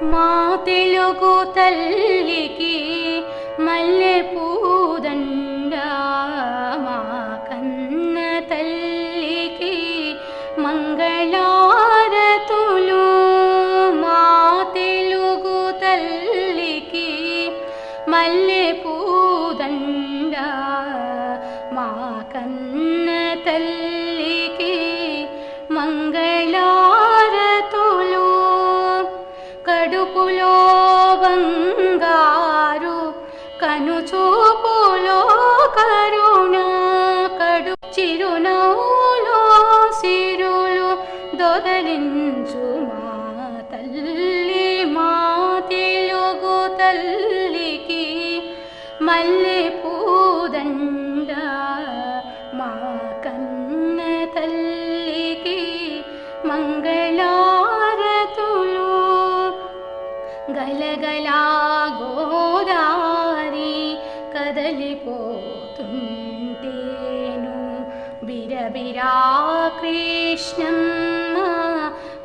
మా తెలుగు తల్లికి మల్లె పూదండ, మా కన్న తల్లికి మంగళారతులు. మా తెలుగు తల్లికి మల్లె పూదండ, మా కన్న తల్లికి మంగళారతులు. కడుపులో బంగారు, కనుచూపులో కరుణ, చిరునవ్వులో సిరులు దొరలించు మా తల్లి. మా తెలుగు తల్లికి మల్లె పూదండ, మా కన్న తల్లికి మంగళారతులు. గలగలా గోదారి కదలిపోతుంటేను, బిరబిరా కృష్ణమ్మ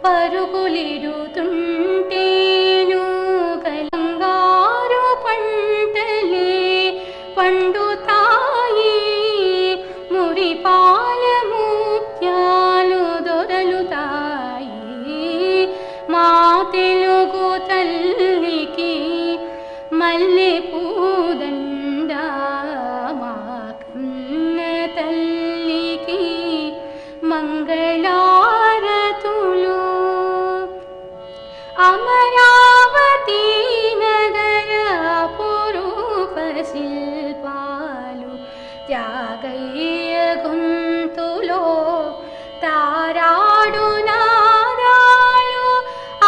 పరుగులిడుతుంటేను, గలంగారు పంటలే పండుతాయి, మురిపాల ముత్యాలు దొరలుతాయి. మా తెలుగు తల్లికి మల్లె పూదండ, మా కన్న తల్లికి మంగళారతులు. అమరావతి నగర అపురూప శిల్పాలు, త్యాగయ్య గొంతులో తారాడు నాదాలు.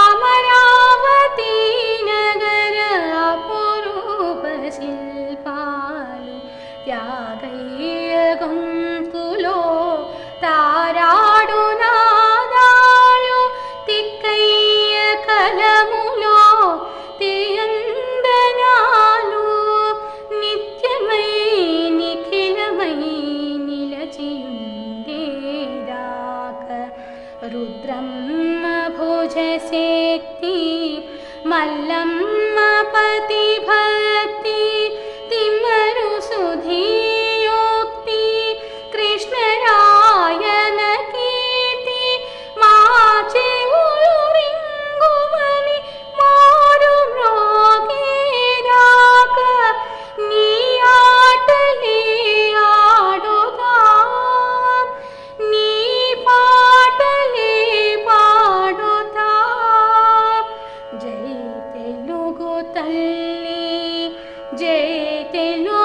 అమరావతి నగర అపురూప శిల్పాలు, త్యాగయ్య గొంతులో తారాడు నాదాలు. తిక్కయ్య కలములో తీయందనాలు, నిత్యమై నిఖిలమై నిలచియుండేదాక. రుద్రమ్మ భుజశక్తి, మల్లమ్మ పతి భక్తి, తిమ్మరు సుధీయోక్తి, కృష్ణరాయన కీర్తి. మా చెవులు రింగుమని మారు మ్రోగేదాక, నీ ఆటలే ఆడుతాం, నీ పాటలే పాడుతాం. జై తెలుగు తల్లి, జై తెలుగు